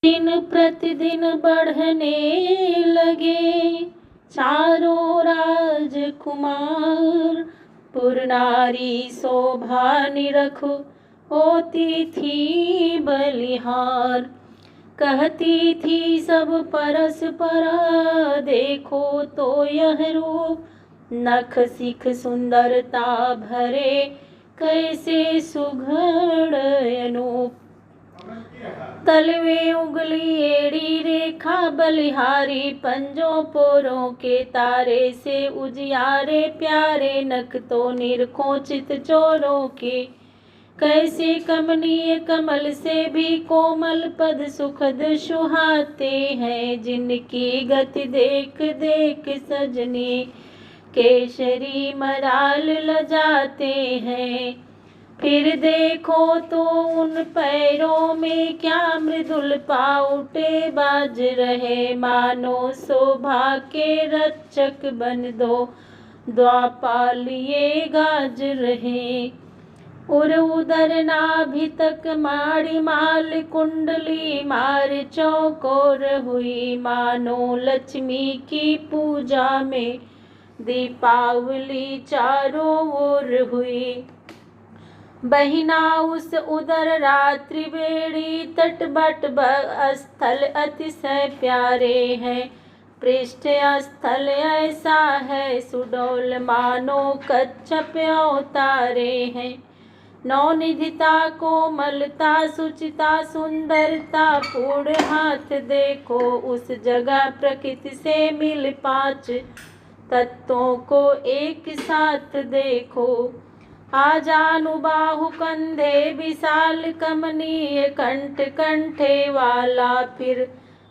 दिन प्रतिदिन बढ़ने लगे चारों राजकुमार। पुरनारी शोभा निरख होती थी बलिहार। कहती थी सब परस्पर देखो तो यह रूप, नख सिख सुंदरता भरे कैसे सुघड़ अनूप। तलवे उंगली एड़ी रेखा बलिहारी, पंजों पोरों के तारे से उजियारे प्यारे। नख तो निरखोचित चोरों के कैसे कमनीय, कमल से भी कोमल पद सुखद सुहाते हैं। जिनकी गति देख देख सजनी केशरी मराल लजाते हैं। फिर देखो तो उन पैरों में क्या मृदुल पाउटे बाज रहे, मानो शोभा के रक्षक बन दो द्वापालिये गाज रहे। उदर नाभि तक माड़ी माल कुंडली मार चौकोर हुई, मानो लक्ष्मी की पूजा में दीपावली चारों ओर हुई। बहिना उस उदर रात्रि बेड़ी, तट बट स्थल अतिशय प्यारे हैं। पृष्ठ स्थल ऐसा है सुडौल, मानो कच्छप अवतारे हैं। नवनिधिता कोमलता सुचिता सुंदरता पूर्ण हाथ देखो, उस जगह प्रकृति से मिल पांच तत्वों को एक साथ देखो। आजानुबाहु कंधे विशाल कमनीय कंठ कंठे वाला, फिर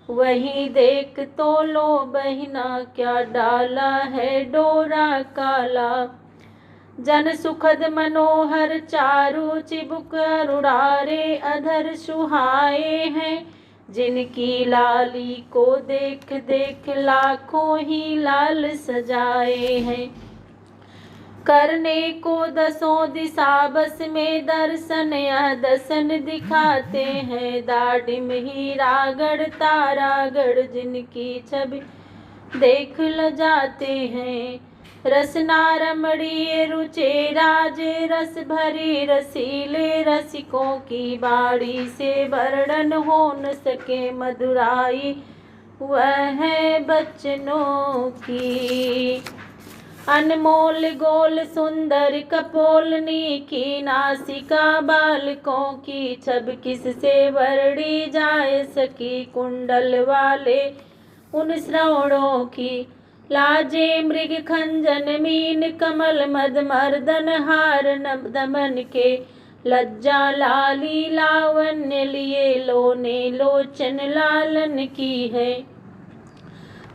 वही देख तो लो बहिना क्या डाला है डोरा काला। जन सुखद मनोहर चारु चिबुक अरुणारे अधर सुहाए हैं। जिनकी लाली को देख देख लाखों ही लाल सजाए हैं। करने को दसों दिशा बस में दर्शन या दर्शन दिखाते हैं। दाडिम हीरागढ़ तारागढ़ जिनकी छवि देख ल जाते हैं। रसना रमणीय रुचे राजे रस भरी रसीले, रसिकों की बाड़ी से वर्णन हो न सके मधुराई वह है बच्चनों की। अनमोल गोल सुंदर कपोलनी की नासिका, बालकों की छब किससे वर्णी जाए सकी। कुंडल वाले उन श्रवणों की लाजे मृग खंजन मीन, कमल मद मर्दन हार दमन के लज्जा लाली लावण्य लिए लोने लोचन लालन की है।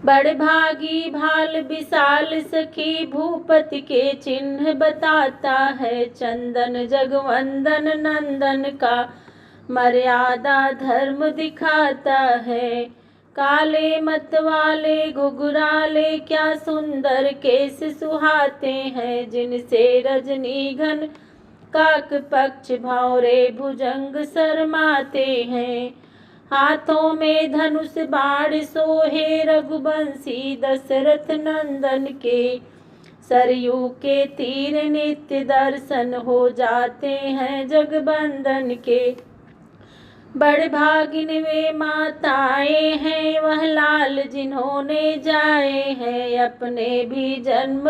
बड़भागी भाल विशाल सखी भूपति के चिन्ह बताता है। चंदन जगवंदन नंदन का मर्यादा धर्म दिखाता है। काले मत वाले घुघराले क्या सुंदर केस सुहाते हैं। जिनसे रजनी घन काक पक्ष भौरे भुजंग शर्माते हैं। हाथों में धनुष बाण सोहे रघुवंशी दशरथ नंदन के। सरयू के तीर नित्य दर्शन हो जाते हैं जगबंदन के। बड़भागिन वे माताएं हैं वह लाल जिन्होंने जाए हैं। अपने भी जन्म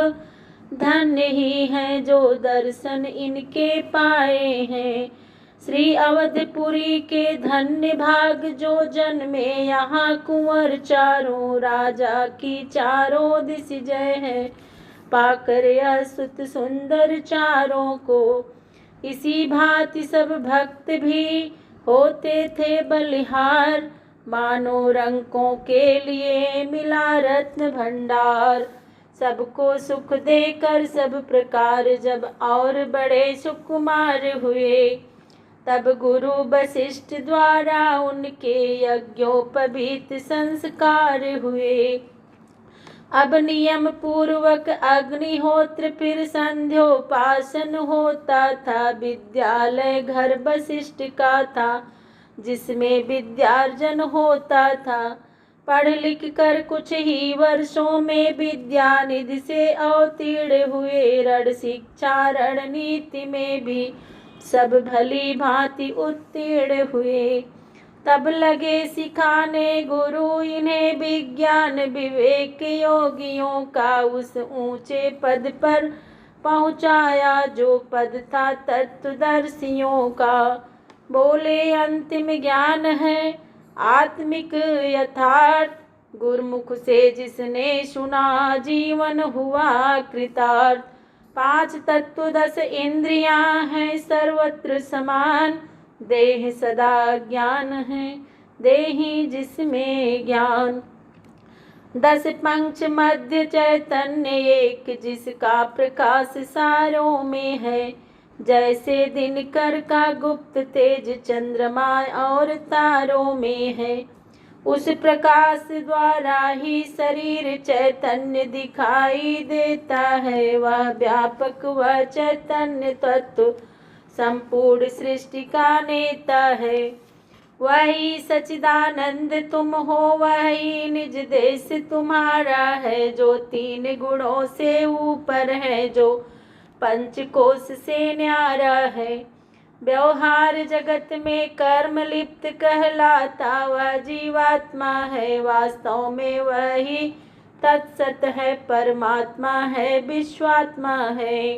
धन्य ही हैं जो दर्शन इनके पाए हैं। श्री अवधपुरी के धन्य भाग जो जन्मे यहाँ कुंवर चारों। राजा की चारों दिश जय है पाकर असुत सुंदर चारों को। इसी भांति सब भक्त भी होते थे बलिहार, मानो रंकों के लिए मिला रत्न भंडार। सबको सुख देकर सब प्रकार जब और बड़े सुकुमार हुए। तब गुरु वशिष्ठ द्वारा उनके यज्ञोपवीत संस्कार हुए। अब नियम पूर्वक अग्निहोत्र फिर संध्योपासन होता था। विद्यालय घर वशिष्ठ का था जिसमें विद्यार्जन होता था। पढ़ लिख कर कुछ ही वर्षों में विद्या निधि से अवतीर्ण हुए। रण शिक्षा रणनीति में भी सब भली भांति उत्तीर्ण हुए। तब लगे सिखाने गुरु इन्हें विज्ञान विवेक योगियों का। उस ऊंचे पद पर पहुंचाया जो पद था तत्वदर्शियों का। बोले अंतिम ज्ञान है आत्मिक यथार्थ, गुरुमुख से जिसने सुना जीवन हुआ कृतार्थ। 5 तत्व 10 इंद्रियां हैं सर्वत्र समान, देह सदा ज्ञान है देहि जिसमें ज्ञान। 10 पंच मध्य चैतन्य एक, जिसका प्रकाश सारों में है। जैसे दिनकर का गुप्त तेज चंद्रमा और तारों में है। उस प्रकाश द्वारा ही शरीर चैतन्य दिखाई देता है। वह व्यापक व चैतन्य तत्व संपूर्ण सृष्टि का नेता है। वही सच्चिदानंद तुम हो, वही निज देश तुम्हारा है। जो 3 गुणों से ऊपर है, जो पंचकोश से न्यारा है। व्यवहार जगत में कर्म लिप्त कहलाता वह जीवात्मा है। वास्तव में वही तत्सत है, परमात्मा है, विश्वात्मा है।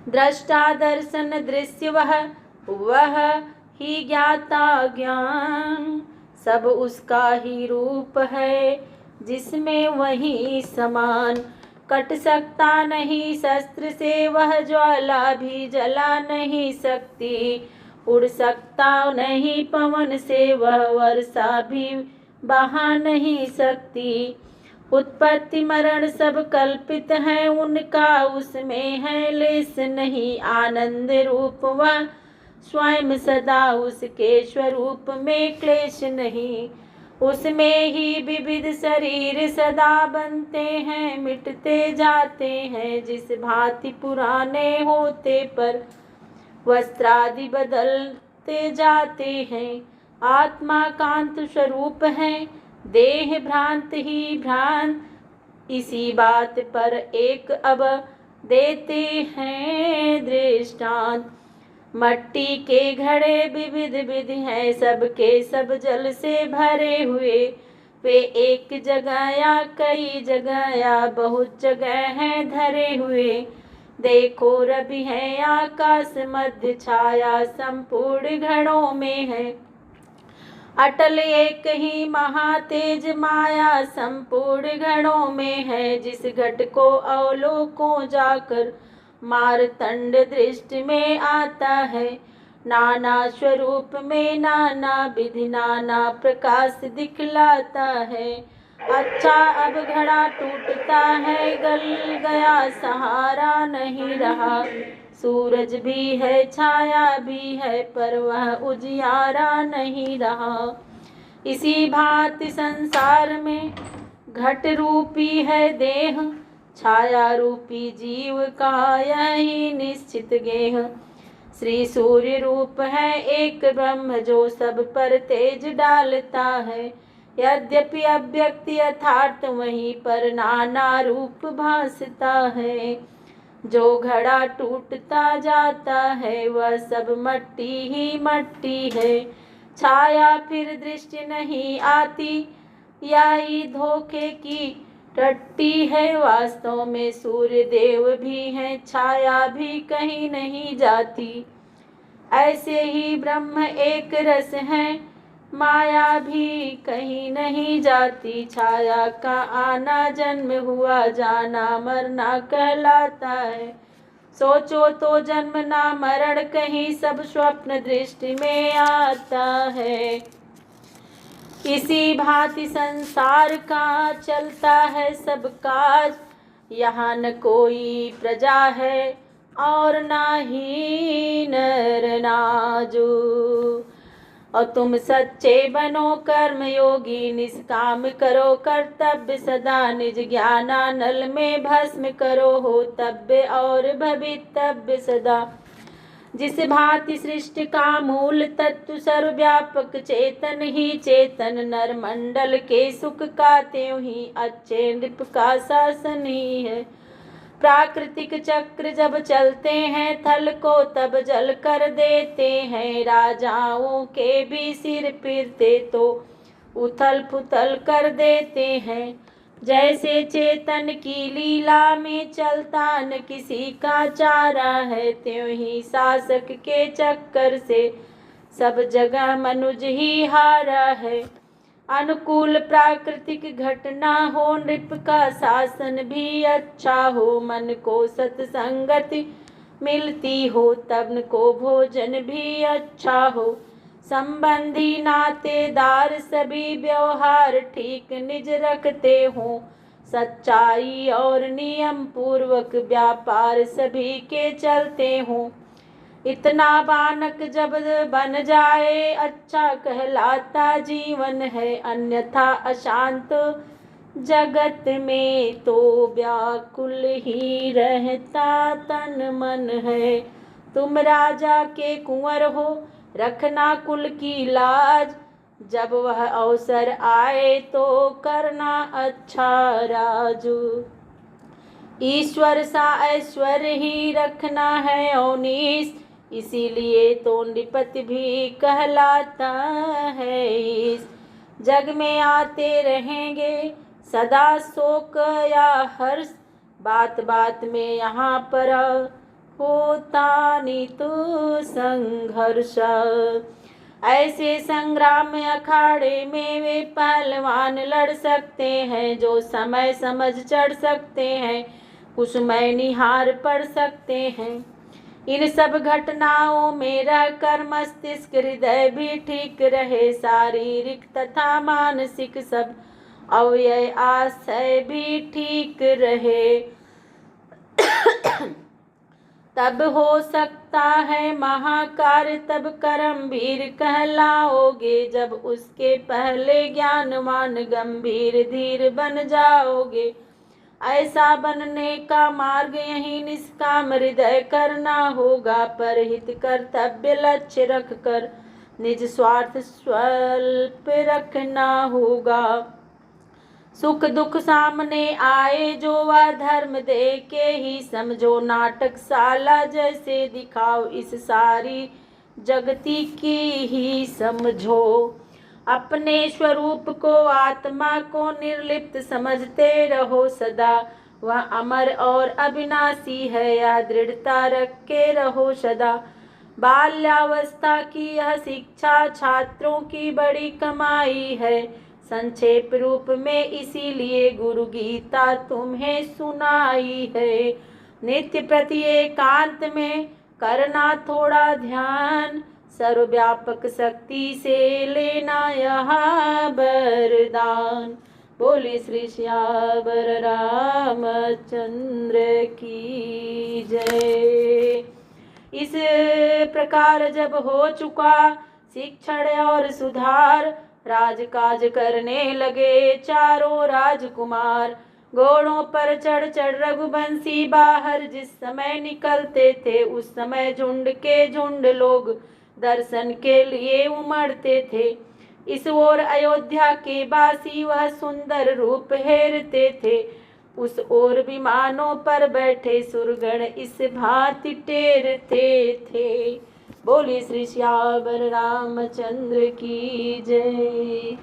दृष्टा दर्शन दृश्य वह ही ज्ञाता ज्ञान, सब उसका ही रूप है जिसमें वही समान। कट सकता नहीं शस्त्र से वह ज्वाला भी जला नहीं सकती। उड़ सकता नहीं पवन से वह वर्षा भी बहा नहीं सकती। उत्पत्ति मरण सब कल्पित है उनका, उसमें है लेस नहीं। आनंद रूप वह स्वयं सदा, उसके स्वरूप में क्लेश नहीं। उसमें ही विविध शरीर सदा बनते हैं, मिटते जाते हैं। जिस भांति पुराने होते पर वस्त्रादि बदलते जाते हैं। आत्मा कांत स्वरूप है, देह भ्रांत ही भ्रांत। इसी बात पर एक अब देते हैं दृष्टांत। मट्टी के घड़े विविध विधि हैं, सबके सब जल से भरे हुए। वे एक जगह या कई जगह या बहुत जगह हैं धरे हुए। देखो रवि है आकाश मध्य छाया संपूर्ण घड़ों में है। अटल एक ही महातेज माया संपूर्ण घड़ों में है। जिस घट को अवलोको जाकर मारतंड दृष्टि में आता है। नाना स्वरूप में नाना विधि नाना प्रकाश दिखलाता है। अच्छा अब घड़ा टूटता है, गल गया सहारा नहीं रहा। सूरज भी है छाया भी है, पर वह उजियारा नहीं रहा। इसी भांति संसार में घट रूपी है देह, छाया रूपी जीव का यही निश्चित गेह। श्री सूर्य रूप है एक ब्रह्म, जो सब पर तेज डालता है। यद्यपि अव्यक्त यथार्थ वहीं पर नाना रूप भासता है। जो घड़ा टूटता जाता है वह सब मट्टी ही मट्टी है। छाया फिर दृष्टि नहीं आती, यही धोखे की टट्टी है। वास्तव में सूर्य देव भी हैं, छाया भी कहीं नहीं जाती। ऐसे ही ब्रह्म एक रस है, माया भी कहीं नहीं जाती। छाया का आना जन्म हुआ जाना मरना कहलाता है। सोचो तो जन्म ना मरण कहीं सब स्वप्न दृष्टि में आता है। इसी भांति संसार का चलता है सब काज, यहाँ न कोई प्रजा है और ना ही नर नाजू। और तुम सच्चे बनो कर्म योगी, निष्काम करो कर्तव्य सदा। निज ज्ञानानल में भस्म करो हो तब्य और भवितव्य सदा। जिस भांति सृष्टि का मूल तत्व सर्वव्यापक चेतन ही चेतन, नर मंडल के सुख का त्यों ही अच्छे नृप का शासन ही है। प्राकृतिक चक्र जब चलते हैं थल को तब जल कर देते हैं, राजाओं के भी सिर फिरते तो उथल पुथल कर देते हैं। जैसे चेतन की लीला में चलता न किसी का चारा है, त्यों ही शासक के चक्कर से सब जगह मनुज ही हारा है। अनुकूल प्राकृतिक घटना हो नृप का शासन भी अच्छा हो, मन को सत्संगति मिलती हो तब को भोजन भी अच्छा हो। संबंधी नातेदार सभी व्यवहार ठीक निज रखते हों, सच्चाई और नियम पूर्वक व्यापार सभी के चलते हों। इतना बानक जब बन जाए अच्छा कहलाता जीवन है, अन्यथा अशांत जगत में तो व्याकुल ही रहता तन मन है। तुम राजा के कुंवर हो रखना कुल की लाज, जब वह अवसर आए तो करना अच्छा राजू। ईश्वर सा ऐश्वर्य ही रखना है औनीस, इसीलिए तो नृपति भी कहलाता है। इस जग में आते रहेंगे सदा शोक या हर्ष, बात बात में यहाँ पर होता नित संघर्ष। ऐसे संग्राम अखाड़े में वे पहलवान लड़ सकते हैं, जो समय समझ चढ़ सकते हैं, कुसुमय निहार पढ़ सकते हैं। इन सब घटनाओं में रहकर मस्तिष्क हृदय भी ठीक रहे, शारीरिक तथा मानसिक सब अव्यय आशय भी ठीक रहे, तब हो सकता है महाकार्य। तब कर्मवीर कहलाओगे, जब उसके पहले ज्ञानवान गंभीर धीर बन जाओगे। ऐसा बनने का मार्ग यही निष्काम हृदय करना होगा, परहित कर्तव्य लक्ष्य रखकर निज स्वार्थ स्वल्प रखना होगा। सुख दुख सामने आए जो वह धर्म दे के ही समझो, नाटकशाला जैसे दिखाओ इस सारी जगती की ही समझो। अपने स्वरूप को आत्मा को निर्लिप्त समझते रहो सदा, वह अमर और अविनाशी है यह दृढ़ता रख के रहो सदा। बाल्यावस्था की यह शिक्षा छात्रों की बड़ी कमाई है, संक्षेप रूप में इसीलिए गुरु गीता तुम्हें सुनाई है। नित्य प्रति एकांत में करना थोड़ा ध्यान, सर्वव्यापक शक्ति से लेना यहाँ वरदान। बोले श्री श्यावर रामचंद्र की जय। इस प्रकार जब हो चुका शिक्षण और सुधार, राजकाज करने लगे चारों राजकुमार। घोड़ों पर चढ़ चढ़ रघुवंशी बाहर जिस समय निकलते थे, उस समय झुंड के झुंड लोग दर्शन के लिए उमड़ते थे। इस ओर अयोध्या के वासी वह सुंदर रूप हेरते थे, उस ओर विमानों पर बैठे सुरगण इस भांति टेरते थे। बोले श्री श्यावर रामचंद्र की जय।